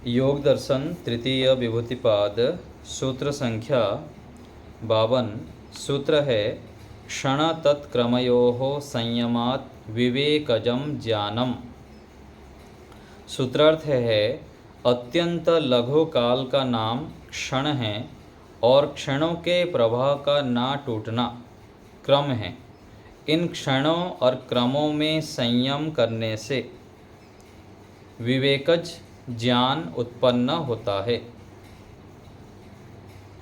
योग दर्शन तृतीय विभूतिपाद सूत्र संख्या 52 सूत्र है क्षण तत्क्रमयोः संयमात् विवेकजम ज्ञानम। सूत्रार्थ है अत्यंत लघु काल का नाम क्षण है और क्षणों के प्रवाह का ना टूटना क्रम है। इन क्षणों और क्रमों में संयम करने से विवेकज ज्ञान उत्पन्न होता है।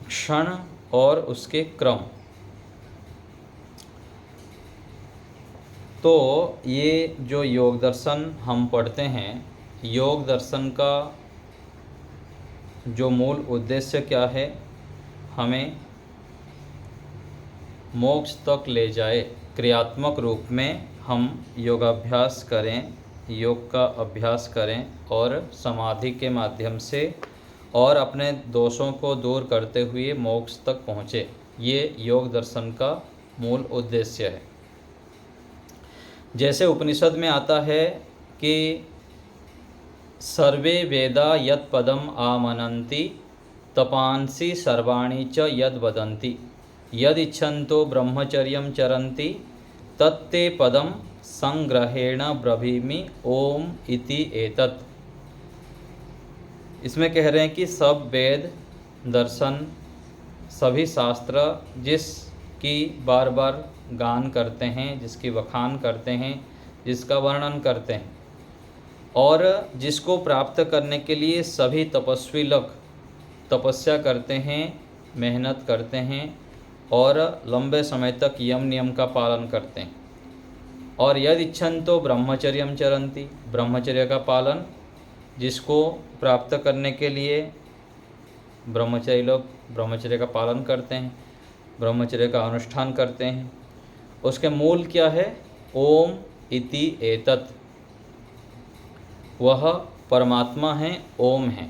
क्षण और उसके क्रम, तो ये जो योग दर्शन हम पढ़ते हैं, योग दर्शन का जो मूल उद्देश्य क्या है, हमें मोक्ष तक ले जाए। क्रियात्मक रूप में हम योगाभ्यास करें, योग का अभ्यास करें और समाधि के माध्यम से और अपने दोषों को दूर करते हुए मोक्ष तक पहुँचे। ये योग दर्शन का मूल उद्देश्य है। जैसे उपनिषद में आता है कि सर्वे वेदा यत् पदम आमनन्ति तपांसि सर्वाणि च यद् वदन्ति यदिच्छन्तो ब्रह्मचर्यं चरन्ति तत्ते पदम संग्रहेण ब्रवीमि ओम इति एतत्। इसमें कह रहे हैं कि सब वेद, दर्शन, सभी शास्त्र जिसकी बार बार गान करते हैं, जिसकी बखान करते हैं, जिसका वर्णन करते हैं और जिसको प्राप्त करने के लिए सभी तपस्वी लोग तपस्या करते हैं, मेहनत करते हैं और लंबे समय तक यम नियम का पालन करते हैं। और यदि इच्छन्तो ब्रह्मचर्यम चरन्ति, ब्रह्मचर्य का पालन जिसको प्राप्त करने के लिए ब्रह्मचारी लोग ब्रह्मचर्य का पालन करते हैं, ब्रह्मचर्य का अनुष्ठान करते हैं, उसके मूल क्या है? ओम इति एतत्, वह परमात्मा है, ओम है।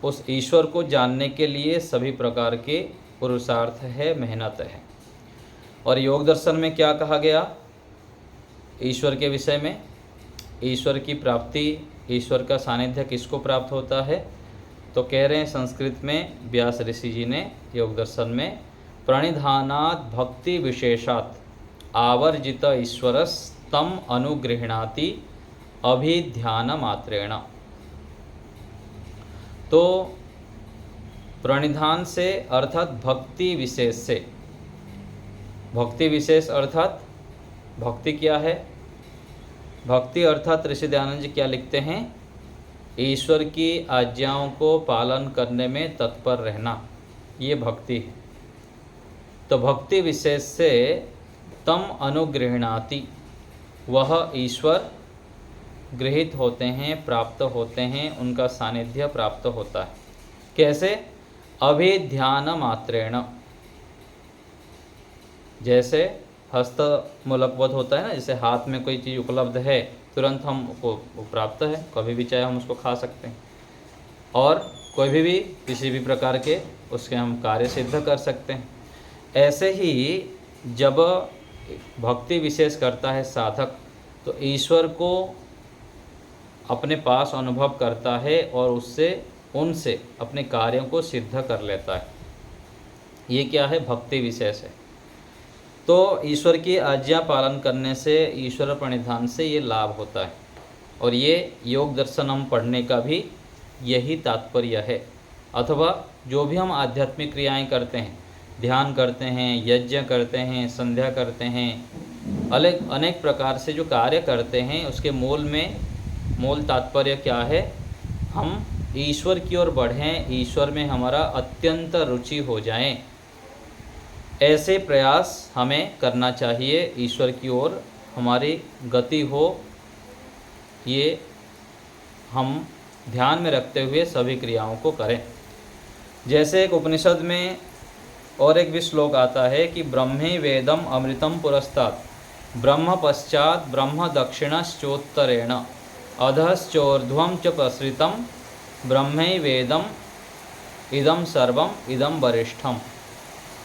उस ईश्वर को जानने के लिए सभी प्रकार के पुरुषार्थ है, मेहनत है। और योग दर्शन में क्या कहा गया ईश्वर के विषय में? ईश्वर की प्राप्ति, ईश्वर का सानिध्य किसको प्राप्त होता है? तो कह रहे हैं संस्कृत में व्यास ऋषि जी ने योग दर्शन में प्रणिधानात् भक्ति विशेषात् आवर्जित ईश्वरस् तम अनुगृह्णाति अभिध्यान मात्रेण। तो प्रणिधान से अर्थात भक्ति विशेष से, भक्ति विशेष अर्थात भक्ति क्या है? भक्ति अर्थात ऋषि दयानंद जी क्या लिखते हैं? ईश्वर की आज्ञाओं को पालन करने में तत्पर रहना, ये भक्ति है। तो भक्ति विशेष से तम अनुगृह्णाति, वह ईश्वर गृहीत होते हैं, प्राप्त होते हैं, उनका सानिध्य प्राप्त होता है। कैसे? अभिध्यान मात्रेण। जैसे हस्त मूलकवत होता है ना, जैसे हाथ में कोई चीज़ उपलब्ध है तुरंत हम को प्राप्त है, कभी भी चाहे हम उसको खा सकते हैं और कोई भी किसी भी प्रकार के उसके हम कार्य सिद्ध कर सकते हैं। ऐसे ही जब भक्ति विशेष करता है साधक, तो ईश्वर को अपने पास अनुभव करता है और उनसे अपने कार्यों को सिद्ध कर लेता है। ये क्या है? भक्ति विशेष है। तो ईश्वर की आज्ञा पालन करने से, ईश्वर प्रणिधान से ये लाभ होता है। और ये योग दर्शन हम पढ़ने का भी यही तात्पर्य है। अथवा जो भी हम आध्यात्मिक क्रियाएं करते हैं, ध्यान करते हैं, यज्ञ करते हैं, संध्या करते हैं, अनेक प्रकार से जो कार्य करते हैं, उसके मूल तात्पर्य क्या है? हम ईश्वर की ओर बढ़ें, ईश्वर में हमारा अत्यंत रुचि हो जाए, ऐसे प्रयास हमें करना चाहिए। ईश्वर की ओर हमारी गति हो, ये हम ध्यान में रखते हुए सभी क्रियाओं को करें। जैसे एक उपनिषद में और एक भी श्लोक आता है कि ब्रह्मे वेदम अमृतम पुरस्तात् ब्रह्म पश्चात ब्रह्म दक्षिणश्चोत्तरेण अधश्चोर्ध्वं च प्रसृतं ब्रह्मै वेदम इदम सर्वम इदम वरिष्ठम।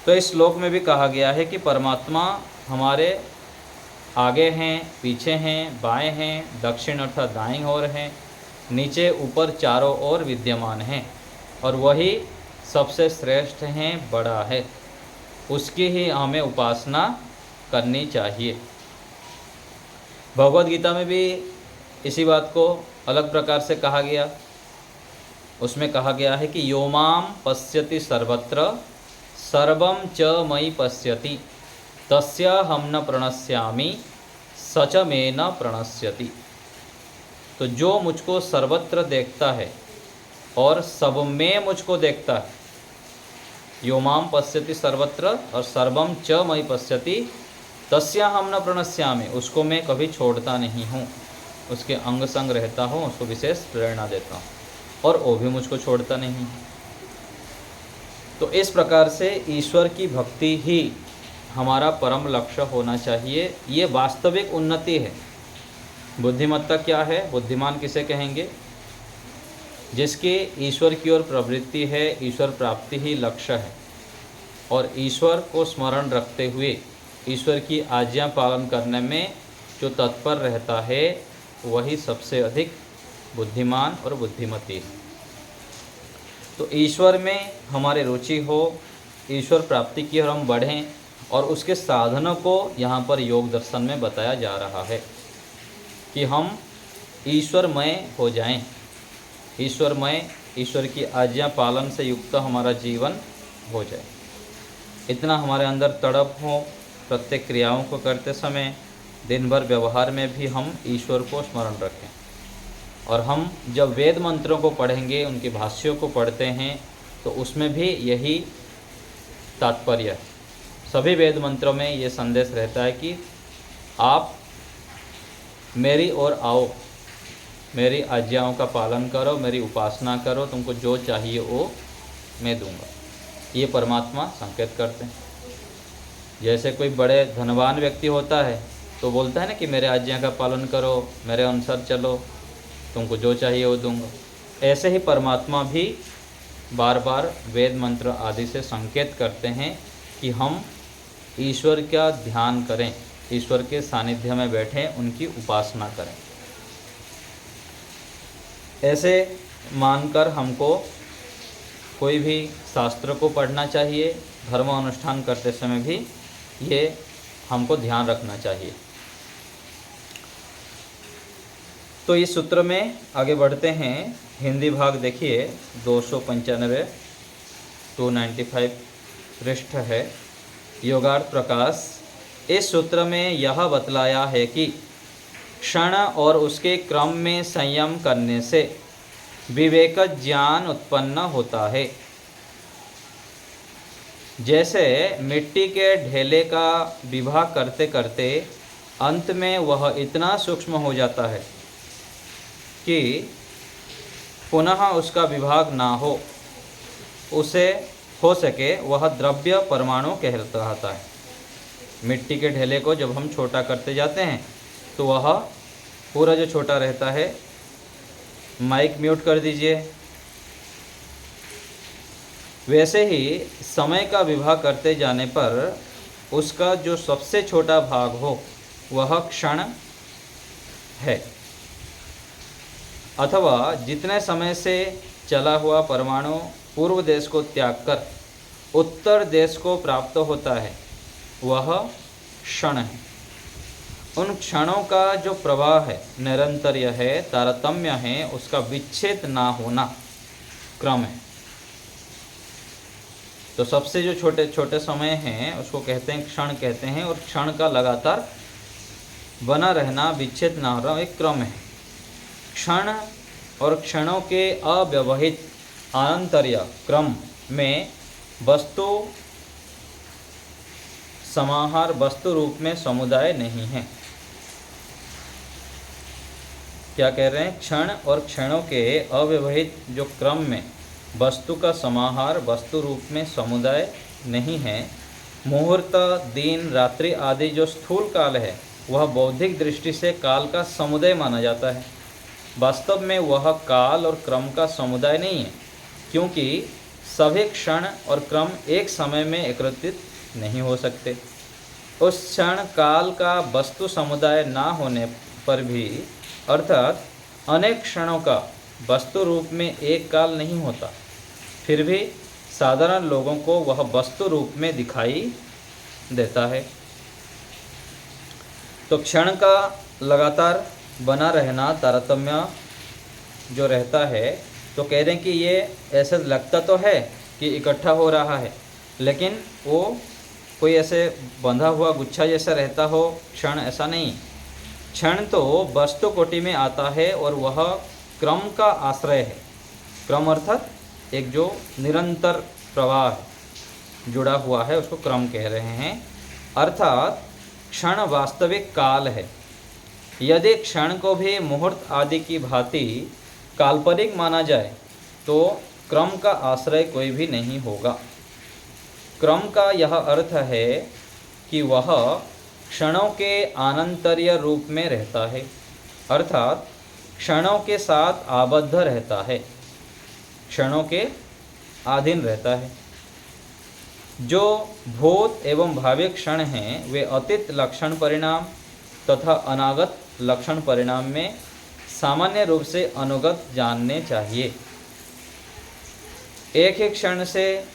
तो इस श्लोक में भी कहा गया है कि परमात्मा हमारे आगे हैं, पीछे हैं, बाएं हैं, दक्षिण अर्थात दाईं ओर हैं, नीचे ऊपर चारों ओर विद्यमान हैं और वही सबसे श्रेष्ठ हैं, बड़ा है, उसकी ही हमें उपासना करनी चाहिए। भगवद गीता में भी इसी बात को अलग प्रकार से कहा गया। उसमें कहा गया है कि यो माम पश्यति सर्वत्र सर्वं च मयि पश्यति तस्य हम न प्रणश्यामि स च मे न प्रणश्यति। तो जो मुझको सर्वत्र देखता है और सब में मुझको देखता है, यो माम पश्यति सर्वत्र और सर्वम च मयि पश्यति तस्य हम न प्रणश्यामि, उसको मैं कभी छोड़ता नहीं हूँ, उसके अंग संग रहता हूँ, उसको विशेष प्रेरणा देता हूँ और वो भी मुझको छोड़ता नहीं। तो इस प्रकार से ईश्वर की भक्ति ही हमारा परम लक्ष्य होना चाहिए। ये वास्तविक उन्नति है। बुद्धिमत्ता क्या है? बुद्धिमान किसे कहेंगे? जिसकी ईश्वर की ओर प्रवृत्ति है, ईश्वर प्राप्ति ही लक्ष्य है और ईश्वर को स्मरण रखते हुए ईश्वर की आज्ञा पालन करने में जो तत्पर रहता है वही सबसे अधिक बुद्धिमान और बुद्धिमती है। तो ईश्वर में हमारी रुचि हो, ईश्वर प्राप्ति की ओर हम बढ़ें और उसके साधनों को यहाँ पर योग दर्शन में बताया जा रहा है कि हम ईश्वरमय हो जाएं, ईश्वरमय, ईश्वर की आज्ञा पालन से युक्त हमारा जीवन हो जाए। इतना हमारे अंदर तड़प हो, प्रत्येक क्रियाओं को करते समय दिन भर व्यवहार में भी हम ईश्वर को स्मरण रखें। और हम जब वेद मंत्रों को पढ़ेंगे, उनके भाष्यों को पढ़ते हैं, तो उसमें भी यही तात्पर्य है। सभी वेद मंत्रों में ये संदेश रहता है कि आप मेरी ओर आओ, मेरी आज्ञाओं का पालन करो, मेरी उपासना करो, तुमको जो चाहिए वो मैं दूंगा। ये परमात्मा संकेत करते हैं। जैसे कोई बड़े धनवान व्यक्ति होता है तो बोलता है ना कि मेरे आज्ञा का पालन करो, मेरे अनुसार चलो, तुमको जो चाहिए वो दूंगा। ऐसे ही परमात्मा भी बार बार वेद मंत्र आदि से संकेत करते हैं कि हम ईश्वर का ध्यान करें, ईश्वर के सानिध्य में बैठें, उनकी उपासना करें। ऐसे मानकर हमको कोई भी शास्त्र को पढ़ना चाहिए, धर्म अनुष्ठान करते समय भी ये हमको ध्यान रखना चाहिए। तो इस सूत्र में आगे बढ़ते हैं। हिंदी भाग देखिए 295 295 पृष्ठ है, योगार्थ प्रकाश। इस सूत्र में यह बतलाया है कि क्षण और उसके क्रम में संयम करने से विवेक ज्ञान उत्पन्न होता है। जैसे मिट्टी के ढेले का विभाग करते करते अंत में वह इतना सूक्ष्म हो जाता है कि पुनः उसका विभाग ना हो, उसे हो सके वह द्रव्य परमाणु कहलाता है। मिट्टी के ढेले को जब हम छोटा करते जाते हैं तो वह पूरा जो छोटा रहता है, माइक म्यूट कर दीजिए। वैसे ही समय का विभाग करते जाने पर उसका जो सबसे छोटा भाग हो वह क्षण है, अथवा जितने समय से चला हुआ परमाणु पूर्व देश को त्याग कर उत्तर देश को प्राप्त होता है वह क्षण है। उन क्षणों का जो प्रवाह है, निरंतर्य है, तारतम्य है, उसका विच्छेद ना होना क्रम है। तो सबसे जो छोटे छोटे समय हैं उसको कहते हैं क्षण कहते हैं, और क्षण का लगातार बना रहना, विच्छेद ना होना एक क्रम है। क्षण और क्षणों के अव्यवहित आनंतर्य क्रम में वस्तु समाहार, वस्तु रूप में समुदाय नहीं है। क्या कह रहे हैं? क्षण और क्षणों के अव्यवहित जो क्रम में वस्तु का समाहार, वस्तु रूप में समुदाय नहीं है। मुहूर्त, दिन, रात्रि आदि जो स्थूल काल है वह बौद्धिक दृष्टि से काल का समुदाय माना जाता है। वास्तव में वह काल और क्रम का समुदाय नहीं है, क्योंकि सभी क्षण और क्रम एक समय में एकत्रित नहीं हो सकते। उस क्षण काल का वस्तु समुदाय ना होने पर भी, अर्थात अनेक क्षणों का वस्तु रूप में एक काल नहीं होता, फिर भी साधारण लोगों को वह वस्तु रूप में दिखाई देता है। तो क्षण का लगातार बना रहना तारतम्य जो रहता है, तो कह रहे हैं कि ये ऐसे लगता तो है कि इकट्ठा हो रहा है, लेकिन वो कोई ऐसे बंधा हुआ गुच्छा जैसा रहता हो क्षण, ऐसा नहीं। क्षण तो वस्तु कोटि में आता है और वह क्रम का आश्रय है। क्रम अर्थात एक जो निरंतर प्रवाह है, जुड़ा हुआ है, उसको क्रम कह रहे हैं। अर्थात क्षण वास्तविक काल है। यदि क्षण को भी मुहूर्त आदि की भांति काल्पनिक माना जाए तो क्रम का आश्रय कोई भी नहीं होगा। क्रम का यह अर्थ है कि वह क्षणों के आनंतर्य रूप में रहता है, अर्थात क्षणों के साथ आबद्ध रहता है, क्षणों के अधीन रहता है। जो भूत एवं भावी क्षण हैं वे अतीत लक्षण परिणाम तथा अनागत लक्षण परिणाम में सामान्य रूप से अनुगत जानने चाहिए। एक ही क्षण से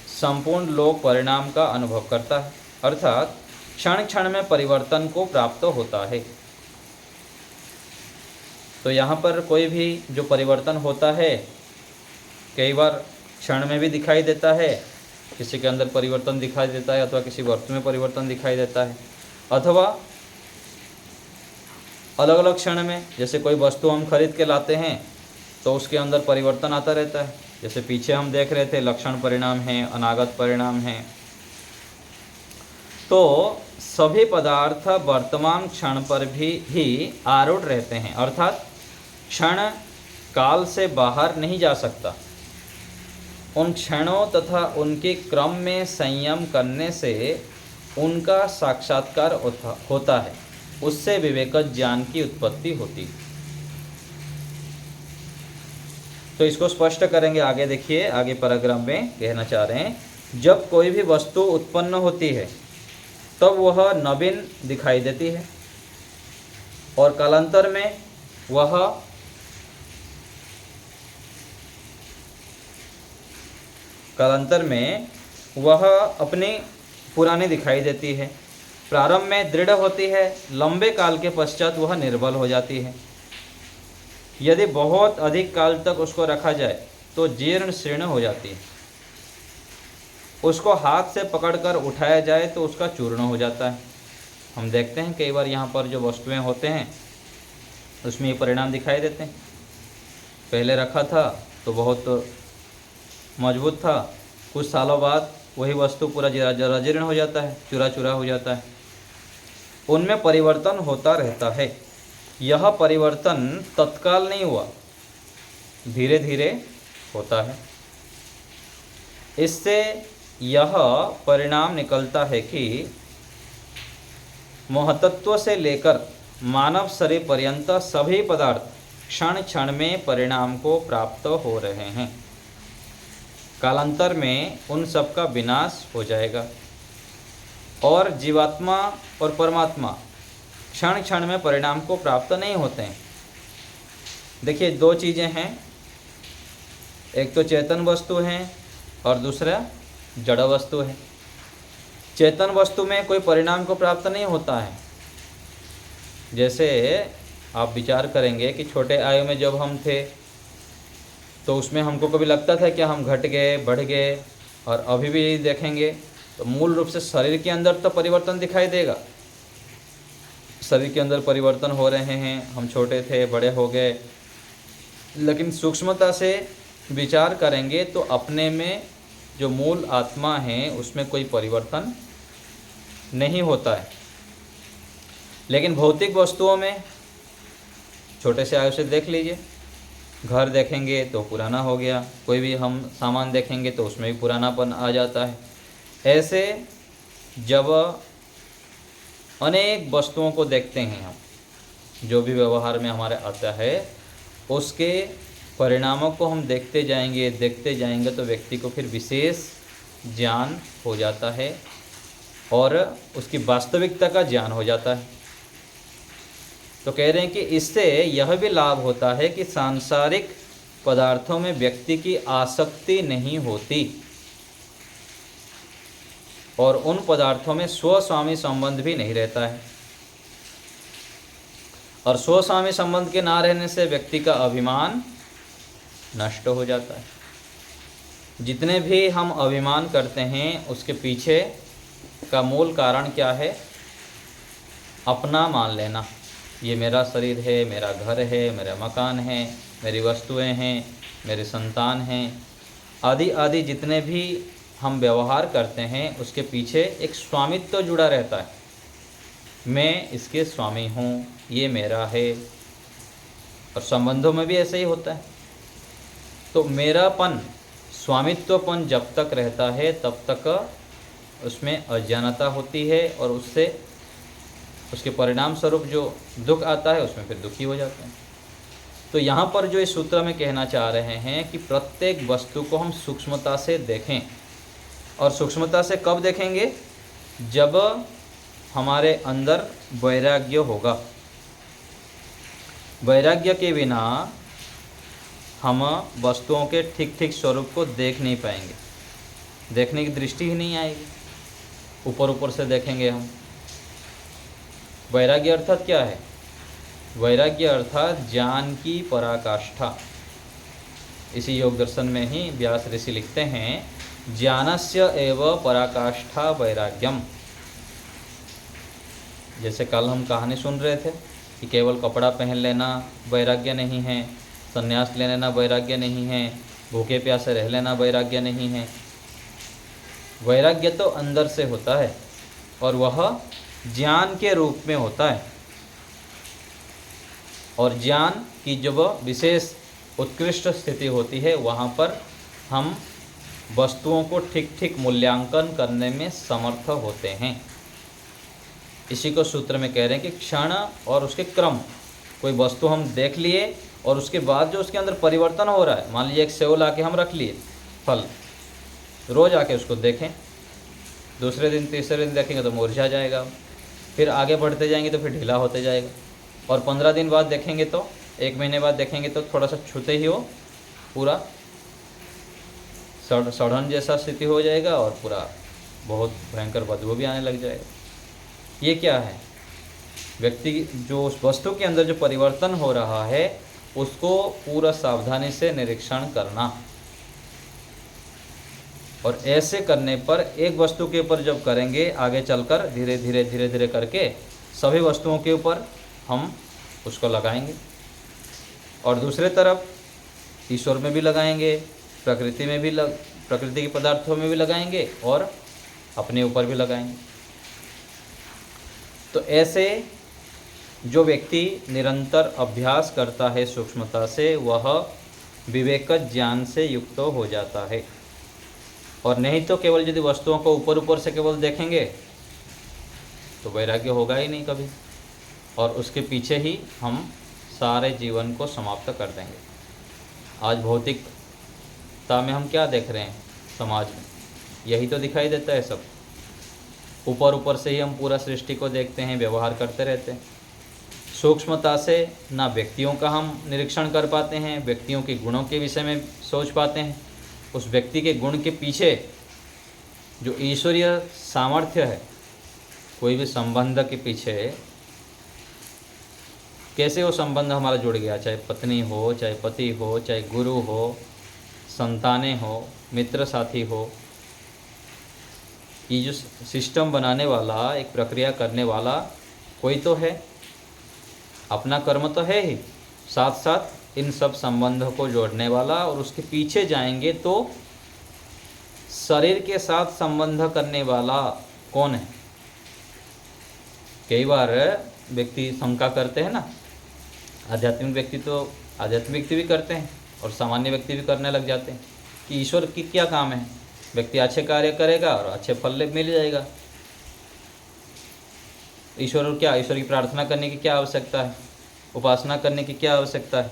संपूर्ण लोक परिणाम का अनुभव करता है, अर्थात क्षण क्षण में परिवर्तन को प्राप्त होता है। तो यहाँ पर कोई भी जो परिवर्तन होता है कई बार क्षण में भी दिखाई देता है, किसी के अंदर परिवर्तन दिखाई देता है, अथवा किसी वस्तु में परिवर्तन दिखाई देता है, अथवा अलग अलग क्षण में। जैसे कोई वस्तु हम खरीद के लाते हैं तो उसके अंदर परिवर्तन आता रहता है। जैसे पीछे हम देख रहे थे लक्षण परिणाम हैं, अनागत परिणाम हैं। तो सभी पदार्थ वर्तमान क्षण पर भी आरूढ़ रहते हैं, अर्थात क्षण काल से बाहर नहीं जा सकता। उन क्षणों तथा उनके क्रम में संयम करने से उनका साक्षात्कार होता है, उससे विवेकज ज्ञान की उत्पत्ति होती। तो इसको स्पष्ट करेंगे आगे। देखिए आगे पैराग्राफ में कहना चाह रहे हैं, जब कोई भी वस्तु उत्पन्न होती है तब वह नवीन दिखाई देती है और कालांतर में वह अपनी पुरानी दिखाई देती है। प्रारंभ में दृढ़ होती है, लंबे काल के पश्चात वह निर्बल हो जाती है। यदि बहुत अधिक काल तक उसको रखा जाए तो जीर्ण शीर्ण हो जाती है। उसको हाथ से पकड़कर उठाया जाए तो उसका चूर्ण हो जाता है। हम देखते हैं कई बार यहाँ पर जो वस्तुएं होते हैं उसमें ये परिणाम दिखाई देते हैं। पहले रखा था तो बहुत मजबूत था, कुछ सालों बाद वही वस्तु पूरा जरा जीर्ण हो जाता है, चूरा चूरा हो जाता है। उनमें परिवर्तन होता रहता है। यह परिवर्तन तत्काल नहीं हुआ, धीरे धीरे होता है। इससे यह परिणाम निकलता है कि महतत्व से लेकर मानव शरीर पर्यंत सभी पदार्थ क्षण क्षण में परिणाम को प्राप्त हो रहे हैं। कालांतर में उन सब का विनाश हो जाएगा और जीवात्मा और परमात्मा क्षण क्षण में परिणाम को प्राप्त नहीं होते हैं। देखिए दो चीज़ें हैं, एक तो चेतन वस्तु है और दूसरा जड़ वस्तु है। चेतन वस्तु में कोई परिणाम को प्राप्त नहीं होता है। जैसे आप विचार करेंगे कि छोटे आयु में जब हम थे तो उसमें हमको कभी लगता था कि हम घट गए, बढ़ गए, और अभी भी देखेंगे तो मूल रूप से शरीर के अंदर तो परिवर्तन दिखाई देगा। शरीर के अंदर परिवर्तन हो रहे हैं, हम छोटे थे, बड़े हो गए, लेकिन सूक्ष्मता से विचार करेंगे तो अपने में जो मूल आत्मा है उसमें कोई परिवर्तन नहीं होता है। लेकिन भौतिक वस्तुओं में छोटे से आयु से देख लीजिए, घर देखेंगे तो पुराना हो गया, कोई भी हम सामान देखेंगे तो उसमें भी पुरानापन आ जाता है। ऐसे जब अनेक वस्तुओं को देखते हैं हम, जो भी व्यवहार में हमारे आता है, उसके परिणामों को हम देखते जाएंगे तो व्यक्ति को फिर विशेष ज्ञान हो जाता है और उसकी वास्तविकता का ज्ञान हो जाता है। तो कह रहे हैं कि इससे यह भी लाभ होता है कि सांसारिक पदार्थों में व्यक्ति की आसक्ति नहीं होती और उन पदार्थों में स्वस्वामी संबंध भी नहीं रहता है। और स्वस्वामी संबंध के ना रहने से व्यक्ति का अभिमान नष्ट हो जाता है। जितने भी हम अभिमान करते हैं उसके पीछे का मूल कारण क्या है? अपना मान लेना। ये मेरा शरीर है, मेरा घर है, मेरा मकान है, मेरी वस्तुएं हैं, मेरे संतान हैं, आदि आदि जितने भी हम व्यवहार करते हैं उसके पीछे एक स्वामित्व जुड़ा रहता है। मैं इसके स्वामी हूँ, ये मेरा है। और संबंधों में भी ऐसे ही होता है। तो मेरापन, स्वामित्वपन जब तक रहता है तब तक उसमें अज्ञानता होती है और उससे उसके परिणाम स्वरूप जो दुख आता है उसमें फिर दुखी हो जाते हैं। तो यहाँ पर जो इस सूत्र में कहना चाह रहे हैं कि प्रत्येक वस्तु को हम सूक्ष्मता से देखें। और सूक्ष्मता से कब देखेंगे? जब हमारे अंदर वैराग्य होगा। वैराग्य के बिना हम वस्तुओं के ठीक ठीक स्वरूप को देख नहीं पाएंगे, देखने की दृष्टि ही नहीं आएगी, ऊपर ऊपर से देखेंगे हम। वैराग्य अर्थात क्या है? वैराग्य अर्थात ज्ञान की पराकाष्ठा। इसी योग दर्शन में ही व्यास ऋषि लिखते हैं, ज्ञानस्य एव पराकाष्ठा वैराग्यम। जैसे कल हम कहानी सुन रहे थे कि केवल कपड़ा पहन लेना वैराग्य नहीं है, संन्यास ले लेना वैराग्य नहीं है, भूखे प्यासे रह लेना वैराग्य नहीं है। वैराग्य तो अंदर से होता है और वह ज्ञान के रूप में होता है। और ज्ञान की जब विशेष उत्कृष्ट स्थिति होती है वहाँ पर हम वस्तुओं को ठीक ठीक मूल्यांकन करने में समर्थ होते हैं। इसी को सूत्र में कह रहे हैं कि क्षण और उसके क्रम। कोई वस्तु हम देख लिए और उसके बाद जो उसके अंदर परिवर्तन हो रहा है, मान लीजिए एक सेव ला के हम रख लिए फल, रोज़ आके उसको देखें, दूसरे दिन तीसरे दिन देखेंगे तो मुरझा जाएगा, फिर आगे बढ़ते जाएंगे तो फिर ढीला होते जाएगा, और 15 दिन बाद देखेंगे तो, 1 महीने बाद देखेंगे तो थोड़ा सा छूते ही हो पूरा सड़न जैसा स्थिति हो जाएगा और पूरा बहुत भयंकर बदबू भी आने लग जाएगा। ये क्या है? व्यक्ति जो उस वस्तु के अंदर जो परिवर्तन हो रहा है उसको पूरा सावधानी से निरीक्षण करना। और ऐसे करने पर एक वस्तु के ऊपर जब करेंगे, आगे चलकर धीरे धीरे करके सभी वस्तुओं के ऊपर हम उसको लगाएंगे। और दूसरे तरफ ईश्वर में भी लगाएंगे, प्रकृति में भी प्रकृति के पदार्थों में भी लगाएंगे और अपने ऊपर भी लगाएंगे। तो ऐसे जो व्यक्ति निरंतर अभ्यास करता है सूक्ष्मता से, वह विवेक ज्ञान से युक्त हो जाता है। और नहीं तो केवल यदि वस्तुओं को ऊपर ऊपर से केवल देखेंगे तो वैराग्य होगा ही नहीं कभी, और उसके पीछे ही हम सारे जीवन को समाप्त कर देंगे। आज भौतिकता में हम क्या देख रहे हैं समाज में? यही तो दिखाई देता है सब। ऊपर ऊपर से ही हम पूरा सृष्टि को देखते हैं, व्यवहार करते रहते हैं। सूक्ष्मता से ना व्यक्तियों का हम निरीक्षण कर पाते हैं, व्यक्तियों के गुणों के विषय में सोच पाते हैं। उस व्यक्ति के गुण के पीछे जो ईश्वरीय सामर्थ्य है, कोई भी संबंध के पीछे कैसे वो संबंध हमारा जुड़ गया, चाहे पत्नी हो, चाहे पति हो, चाहे गुरु हो, संतानें हो, मित्र साथी हो, ये जो सिस्टम बनाने वाला, एक प्रक्रिया करने वाला कोई तो है। अपना कर्म तो है ही, साथ साथ इन सब संबंधों को जोड़ने वाला। और उसके पीछे जाएंगे तो शरीर के साथ संबंध करने वाला कौन है? कई बार व्यक्ति शंका करते हैं ना, आध्यात्मिक व्यक्ति तो आध्यात्मिक व्यक्ति भी करते हैं और सामान्य व्यक्ति भी करने लग जाते हैं कि ईश्वर की क्या काम है, व्यक्ति अच्छे कार्य करेगा और अच्छे फल मिल जाएगा। ईश्वर क्या, ईश्वर की प्रार्थना करने की क्या आवश्यकता है, उपासना करने की क्या आवश्यकता है,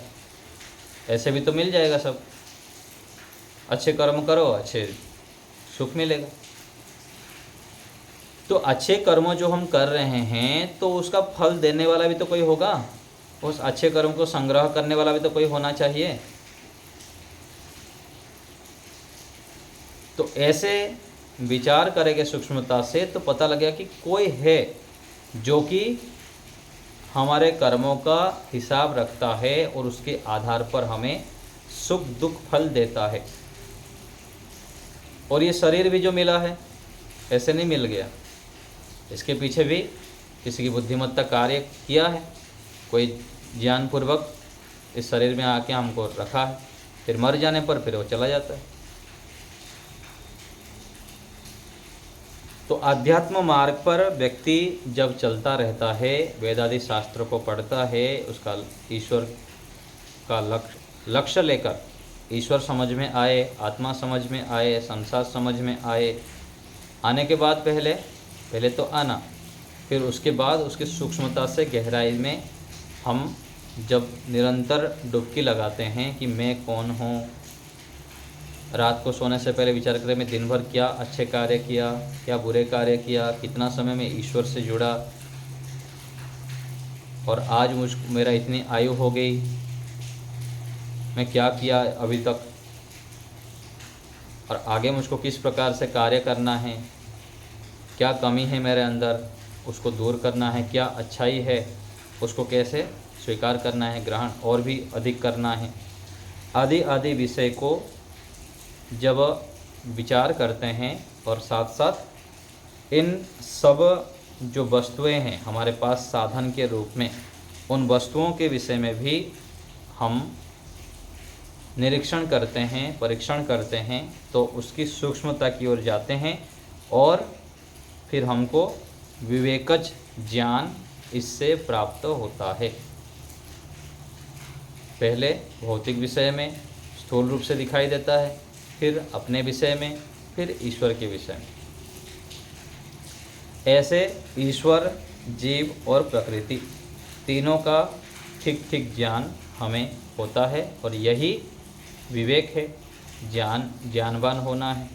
ऐसे भी तो मिल जाएगा सब। अच्छे कर्म करो, अच्छे सुख मिलेगा। तो अच्छे कर्म जो हम कर रहे हैं तो उसका फल देने वाला भी तो कोई होगा, उस अच्छे कर्म को संग्रह करने वाला भी तो कोई होना चाहिए। तो ऐसे विचार करेंगे सूक्ष्मता से तो पता लगेगा कि कोई है जो कि हमारे कर्मों का हिसाब रखता है और उसके आधार पर हमें सुख दुख फल देता है। और ये शरीर भी जो मिला है ऐसे नहीं मिल गया, इसके पीछे भी किसी की बुद्धिमत्ता कार्य किया है, कोई ज्ञानपूर्वक इस शरीर में आके हमको रखा है, फिर मर जाने पर फिर वो चला जाता है। तो आध्यात्म मार्ग पर व्यक्ति जब चलता रहता है, वेदादि शास्त्रों को पढ़ता है, उसका ईश्वर का लक्ष्य लेकर, ईश्वर समझ में आए, आत्मा समझ में आए, संसार समझ में आए, आने के बाद पहले तो आना, फिर उसके बाद उसकी सूक्ष्मता से गहराई में हम जब निरंतर डुबकी लगाते हैं कि मैं कौन हूँ, रात को सोने से पहले विचार करें मैं दिन भर क्या अच्छे कार्य किया, क्या बुरे कार्य किया, कितना समय मैं ईश्वर से जुड़ा, और आज मेरा इतनी आयु हो गई, मैं क्या किया अभी तक, और आगे मुझको किस प्रकार से कार्य करना है, क्या कमी है मेरे अंदर उसको दूर करना है, क्या अच्छाई है उसको कैसे स्वीकार करना है, ग्रहण और भी अधिक करना है, आदि आदि विषय को जब विचार करते हैं और साथ साथ इन सब जो वस्तुएं हैं हमारे पास साधन के रूप में, उन वस्तुओं के विषय में भी हम निरीक्षण करते हैं, परीक्षण करते हैं, तो उसकी सूक्ष्मता की ओर जाते हैं और फिर हमको विवेकज ज्ञान इससे प्राप्त होता है। पहले भौतिक विषय में स्थूल रूप से दिखाई देता है, फिर अपने विषय में, फिर ईश्वर के विषय में। ऐसे ईश्वर, जीव और प्रकृति तीनों का ठीक ठीक ज्ञान हमें होता है और यही विवेक है, ज्ञानवान होना है।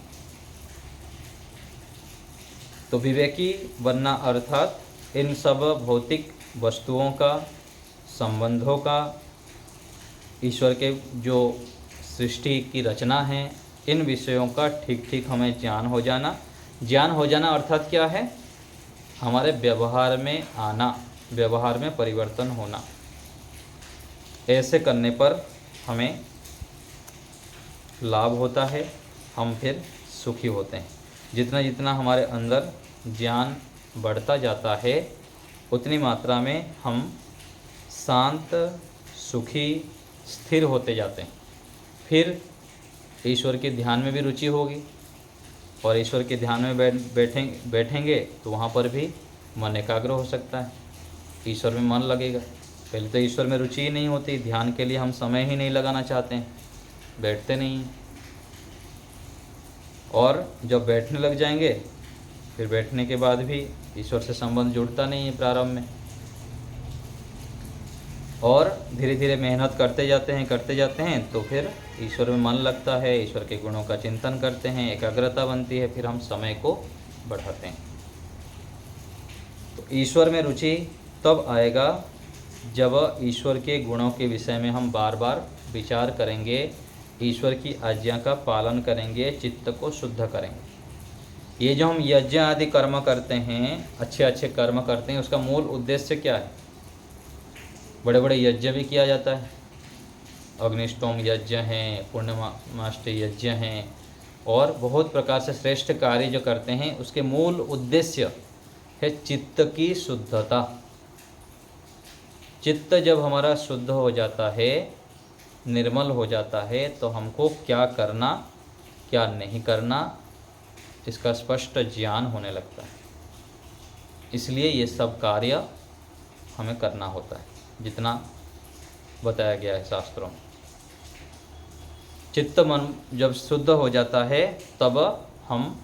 तो विवेकी बनना अर्थात इन सब भौतिक वस्तुओं का, संबंधों का, ईश्वर के जो सृष्टि की रचना है, इन विषयों का ठीक ठीक हमें ज्ञान हो जाना। ज्ञान हो जाना अर्थात क्या है? हमारे व्यवहार में आना, व्यवहार में परिवर्तन होना। ऐसे करने पर हमें लाभ होता है, हम फिर सुखी होते हैं। जितना जितना हमारे अंदर ज्ञान बढ़ता जाता है उतनी मात्रा में हम शांत, सुखी, स्थिर होते जाते हैं। फिर ईश्वर के ध्यान में भी रुचि होगी और ईश्वर के ध्यान में बैठेंगे तो वहाँ पर भी मन एकाग्र हो सकता है, ईश्वर में मन लगेगा। पहले तो ईश्वर में रुचि ही नहीं होती, ध्यान के लिए हम समय ही नहीं लगाना चाहते हैं, बैठते नहीं हैं। और जब बैठने लग जाएंगे फिर बैठने के बाद भी ईश्वर से संबंध जुड़ता नहीं है प्रारंभ में, और धीरे धीरे मेहनत करते जाते हैं तो फिर ईश्वर में मन लगता है, ईश्वर के गुणों का चिंतन करते हैं, एकाग्रता बनती है, फिर हम समय को बढ़ाते हैं। तो ईश्वर में रुचि तब आएगा जब ईश्वर के गुणों के विषय में हम बार बार विचार करेंगे, ईश्वर की आज्ञा का पालन करेंगे, चित्त को शुद्ध करेंगे। ये जो हम यज्ञ आदि कर्म करते हैं, अच्छे अच्छे कर्म करते हैं, उसका मूल उद्देश्य क्या है? बड़े बड़े यज्ञ भी किया जाता है, अग्निष्टोम यज्ञ हैं, पूर्णमाष्टि यज्ञ हैं, और बहुत प्रकार से श्रेष्ठ कार्य जो करते हैं उसके मूल उद्देश्य है चित्त की शुद्धता। चित्त जब हमारा शुद्ध हो जाता है, निर्मल हो जाता है, तो हमको क्या करना क्या नहीं करना इसका स्पष्ट ज्ञान होने लगता है। इसलिए ये सब कार्य हमें करना होता है जितना बताया गया है शास्त्रों में। चित्त मन जब शुद्ध हो जाता है तब हम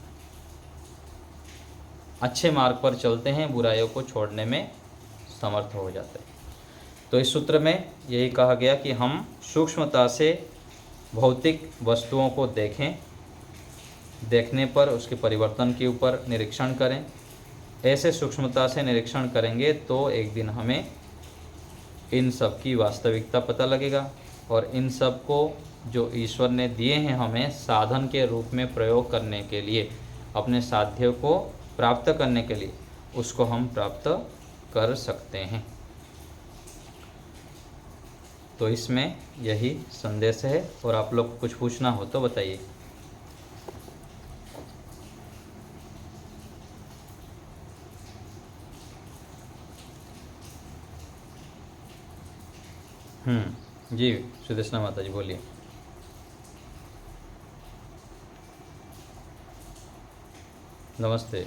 अच्छे मार्ग पर चलते हैं, बुराइयों को छोड़ने में समर्थ हो जाते हैं। तो इस सूत्र में यही कहा गया कि हम सूक्ष्मता से भौतिक वस्तुओं को देखें, देखने पर उसके परिवर्तन के ऊपर निरीक्षण करें। ऐसे सूक्ष्मता से निरीक्षण करेंगे तो एक दिन हमें इन सब की वास्तविकता पता लगेगा और इन सब को जो ईश्वर ने दिए हैं हमें साधन के रूप में प्रयोग करने के लिए, अपने साध्य को प्राप्त करने के लिए, उसको हम प्राप्त कर सकते हैं। तो इसमें यही संदेश है। और आप लोग को कुछ पूछना हो तो बताइए। जी सुदेशना माता जी बोलिए। नमस्ते।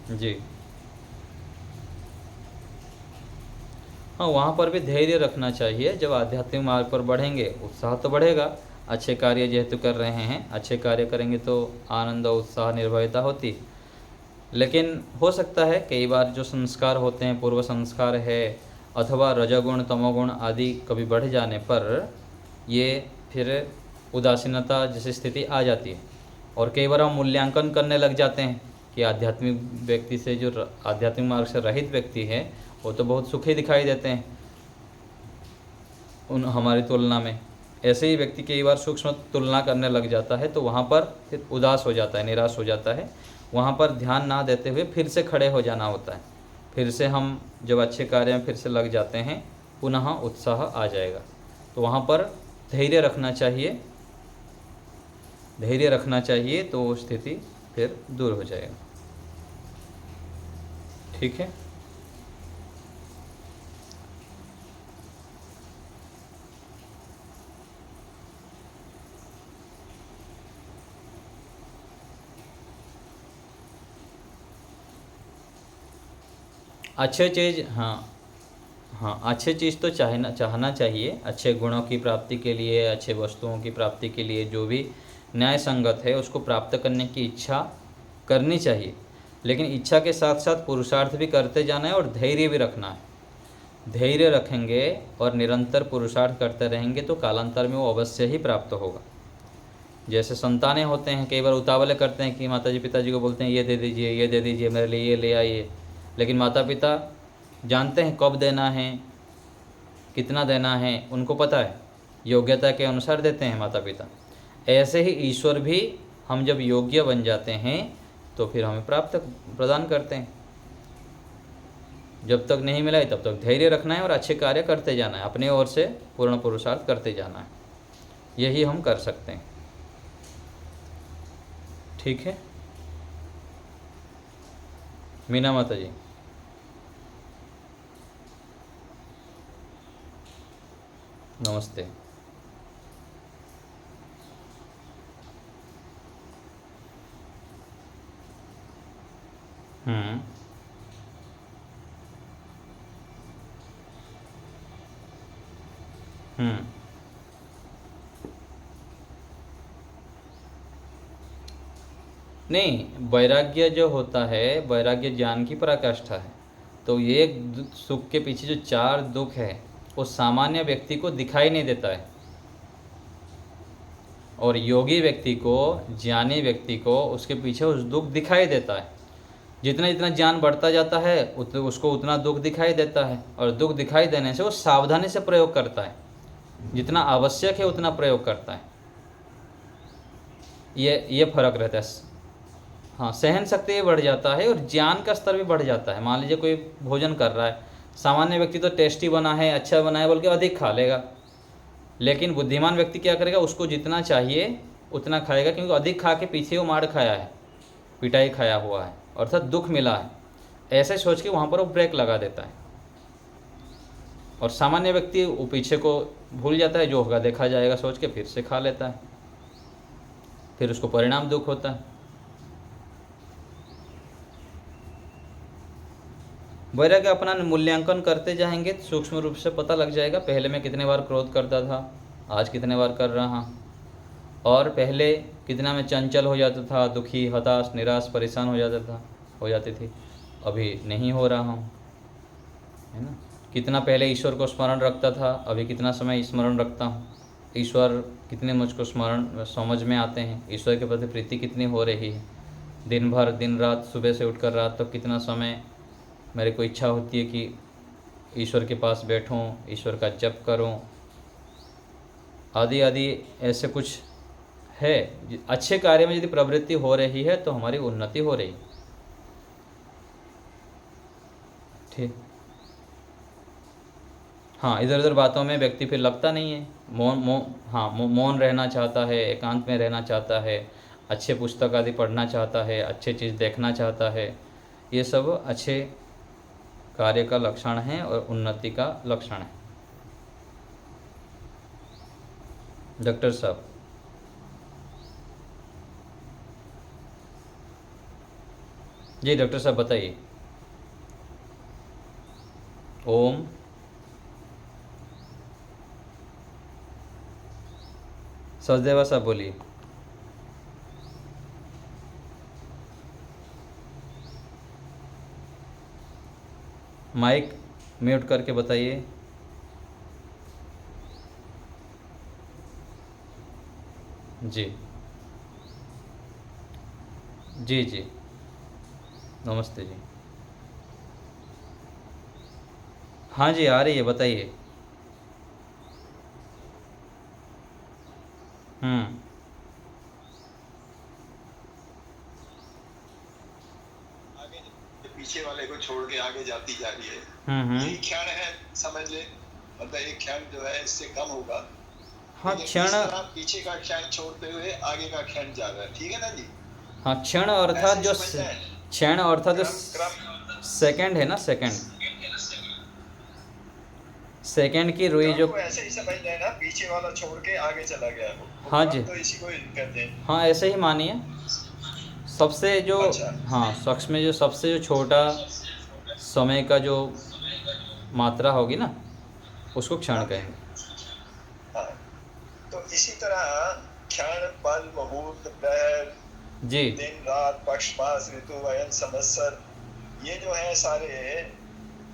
जी हाँ, वहाँ पर भी धैर्य रखना चाहिए। जब आध्यात्मिक मार्ग पर बढ़ेंगे उत्साह तो बढ़ेगा। अच्छे कार्य जेहेतु कर रहे हैं, अच्छे कार्य करेंगे तो आनंद और उत्साह निर्भयता होती। लेकिन हो सकता है कई बार जो संस्कार होते हैं, पूर्व संस्कार है अथवा रजोगुण तमोगुण आदि कभी बढ़ जाने पर ये फिर उदासीनता जैसी स्थिति आ जाती है। और कई बार हम मूल्यांकन करने लग जाते हैं कि आध्यात्मिक व्यक्ति से, जो आध्यात्मिक मार्ग से रहित व्यक्ति है, वो तो बहुत सुखी दिखाई देते हैं उन हमारी तुलना में। ऐसे ही व्यक्ति कई बार सूक्ष्म तुलना करने लग जाता है, तो वहाँ पर फिर उदास हो जाता है, निराश हो जाता है। वहाँ पर ध्यान ना देते हुए फिर से खड़े हो जाना होता है। फिर से हम जब अच्छे कार्य में फिर से लग जाते हैं, पुनः उत्साह आ जाएगा। तो वहाँ पर धैर्य रखना चाहिए, धैर्य रखना चाहिए, तो वो स्थिति फिर दूर हो जाएगा। ठीक है। अच्छे चीज़, हाँ हाँ, अच्छे चीज़ तो चाहना चाहिए। अच्छे गुणों की प्राप्ति के लिए, अच्छे वस्तुओं की प्राप्ति के लिए जो भी न्याय संगत है उसको प्राप्त करने की इच्छा करनी चाहिए। लेकिन इच्छा के साथ साथ पुरुषार्थ भी करते जाना है और धैर्य भी रखना है। धैर्य रखेंगे और निरंतर पुरुषार्थ करते रहेंगे तो कालांतर में वो अवश्य ही प्राप्त होगा। जैसे संतानें होते हैं, कई बार उतावले करते हैं कि माताजी पिताजी को बोलते हैं ये दे दीजिए, ये दे दीजिए, मेरे लिए ये ले आइए। लेकिन माता पिता जानते हैं कब देना है, कितना देना है, उनको पता है, योग्यता के अनुसार देते हैं माता पिता। ऐसे ही ईश्वर भी हम जब योग्य बन जाते हैं तो फिर हमें प्रदान करते हैं। जब तक नहीं मिला है तब तक धैर्य रखना है और अच्छे कार्य करते जाना है, अपनी ओर से पूर्ण पुरुषार्थ करते जाना है। यही हम कर सकते हैं। ठीक है। मीना माता जी नमस्ते। हम्म हम्म नहीं, वैराग्य जो होता है, वैराग्य ज्ञान की पराकाष्ठा है। तो ये सुख के पीछे जो चार दुख है वो सामान्य व्यक्ति को दिखाई नहीं देता है, और योगी व्यक्ति को, ज्ञानी व्यक्ति को उसके पीछे उस दुख दिखाई देता है। जितना जितना ज्ञान बढ़ता जाता है उसको उतना दुख दिखाई देता है, और दुख दिखाई देने से वो सावधानी से प्रयोग करता है, जितना आवश्यक है उतना प्रयोग करता है। ये फर्क रहता है। हाँ, सहन शक्ति भी बढ़ जाता है और ज्ञान का स्तर भी बढ़ जाता है। मान लीजिए कोई भोजन कर रहा है, सामान्य व्यक्ति तो टेस्टी बना है, अच्छा बना है बोल के अधिक खा लेगा। लेकिन बुद्धिमान व्यक्ति क्या करेगा, उसको जितना चाहिए उतना खाएगा, क्योंकि अधिक खा के पीछे वो मार खाया है, पिटाई खाया हुआ है, अर्थात दुख मिला है। ऐसे सोच के वहाँ पर वो ब्रेक लगा देता है। और सामान्य व्यक्ति वो पीछे को भूल जाता है, जो होगा देखा जाएगा सोच के फिर से खा लेता है, फिर उसको परिणाम दुख होता है। वैराग्य अपना मूल्यांकन करते जाएंगे तो सूक्ष्म रूप से पता लग जाएगा, पहले मैं कितने बार क्रोध करता था, आज कितने बार कर रहा, और पहले कितना मैं चंचल हो जाता था, दुखी, हताश, निराश, परेशान हो जाती थी, अभी नहीं हो रहा हूँ, है ना। कितना पहले ईश्वर को स्मरण रखता था, अभी कितना समय स्मरण रखता हूँ, ईश्वर कितने मुझको स्मरण समझ में आते हैं, ईश्वर के प्रति प्रीति कितनी हो रही है। दिन भर दिन रात सुबह से उठकर रात तक कितना समय मेरे को इच्छा होती है कि ईश्वर के पास बैठूं, ईश्वर का जप करूं, आदि आदि ऐसे कुछ है। अच्छे कार्य में यदि प्रवृत्ति हो रही है तो हमारी उन्नति हो रही। ठीक। हाँ, इधर उधर बातों में व्यक्ति फिर लगता नहीं है, मौन रहना चाहता है, एकांत में रहना चाहता है, अच्छे पुस्तक आदि पढ़ना चाहता है, अच्छे चीज़ देखना चाहता है। ये सब अच्छे कार्य का लक्षण है और उन्नति का लक्षण है। डॉक्टर साहब, जी डॉक्टर साहब बताइए। ओम। सचदेवा साहब बोलिए। माइक म्यूट करके बताइए। जी जी जी, नमस्ते जी। हाँ जी, आ रही है, बताइए। आगे पीछे वाले को छोड़ के आगे जाती जा रही है। यही क्षण है, समझ ले। मतलब एक क्षण जो है इससे कम होगा। हाँ, क्षण पीछे का क्षण छोड़ते हुए आगे का क्षण जा रहा है। ठीक है ना जी? हाँ, क्षण अर्थात जो क्षण अर्थात जो सेकंड है ना, सेकंड की रुई जो ऐसे ही समझ लेना, पीछे वाला छोड़ के आगे चला गया वो। हाँ जी, तो इसी को कहते हैं। हाँ, ऐसे ही मानिए। सबसे जो हाँ, शख्स में जो सबसे जो छोटा समय का जो मात्रा होगी ना, उसको क्षण कहेंगे। हाँ, तो इसी तरह क्षण, पल, मुहूर्त, प्रहर, जी, दिन रात, पक्ष, मास, ऋतु, अयन, संवत्सर, ये जो है सारे,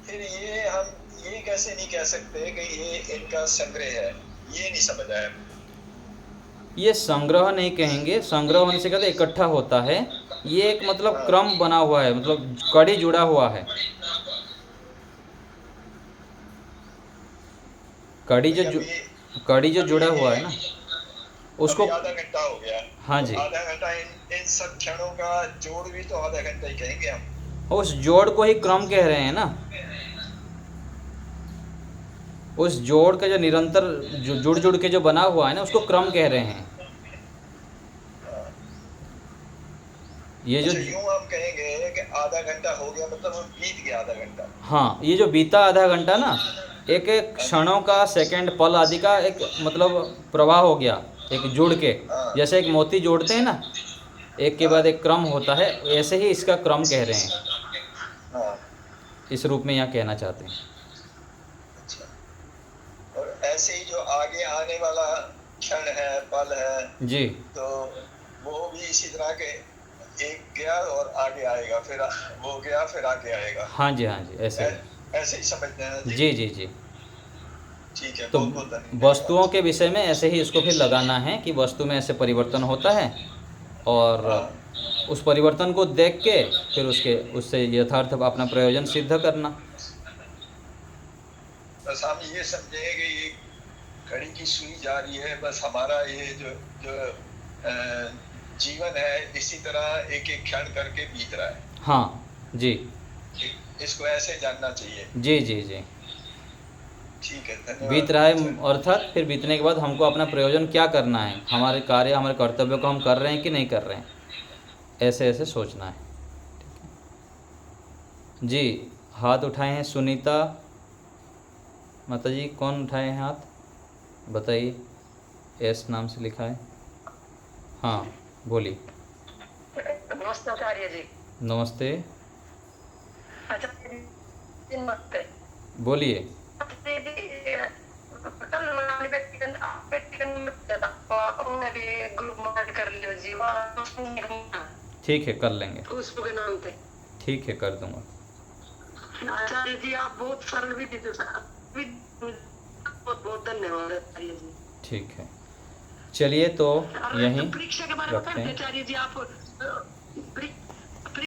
फिर ये हम ये कैसे नहीं कह सकते कि ये इनका संग्रह है। ये नहीं समझ आया। ये संग्रह नहीं कहेंगे, संग्रह होने से कहते इकट्ठा होता है। ये एक मतलब क्रम बना हुआ है, मतलब कड़ी जुड़ा हुआ है। कड़ी जो जुड़ा हुआ है ना, उसको आधा घंटा हो गया। हाँ जी, आधा घंटा इन सब क्षणों का जोड़ भी तो आधा घंटा ही कहेंगे हम। उस जोड़ को ही क्रम कह रहे हैं ना। उस जोड़ का जो निरंतर जुड़ जुड़ के जो बना हुआ है ना, उसको क्रम कह रहे हैं। ये जो यूं हम कहेंगे कि आधा घंटा हो गया, मतलब बीत गया आधा घंटा। हाँ, ये जो बीता आधा घंटा ना, एक एक क्षणों का, सेकंड, पल आदि का एक मतलब प्रवाह हो गया, एक जुड़ के, जैसे एक मोती जोड़ते हैं ना, एक के बाद एक क्रम होता है, ऐसे ही इसका क्रम कह रहे हैं। इस रूप में यहाँ कहना चाहते हैं। और ऐसे ही जो आगे आने वाला क्षण है, पल है जी, तो वो भी इसी तरह के, एक गया और आगे आएगा, फिर वो गया फिर आगे आएगा। हाँ जी, हाँ जी, ऐसे ही समझते हैं जी जी जी। ठीक है। तो वस्तुओं के विषय में ऐसे ही इसको फिर लगाना है कि वस्तु में ऐसे परिवर्तन होता है, और उस परिवर्तन को देख के फिर उससे यथार्थ अपना प्रयोजन सिद्ध करना। बस हम ये समझे कि ये घड़ी की सुई जा रही है, बस हमारा ये जो जीवन है इसी तरह एक एक क्षण करके बीत रहा है। हाँ जी, इसको ऐसे जानना चाहिए। जी जी जी, ठीक है। बीत रहा है अर्थात फिर बीतने के बाद हमको अपना प्रयोजन क्या करना है, हमारे कार्य, हमारे कर्तव्य को हम कर रहे हैं कि नहीं कर रहे हैं, ऐसे ऐसे सोचना है। जी, हाथ उठाए हैं सुनीता माता जी। कौन उठाए हैं हाथ, बताइए। एस नाम से लिखा है। हाँ, बोलिए। नमस्ते आचार्य जी। नमस्ते। नमस्ते, बोलिए। ठीक है, कर लेंगे। खुशबू के नाम पे। ठीक है, कर दूंगा। आचार्य जी आप बहुत सरल विधि बहुत बहुत धन्यवाद आचार्य जी। ठीक है, चलिए तो और यहीं परीक्षा के बारे में रखते हैं। आचार्य जी आप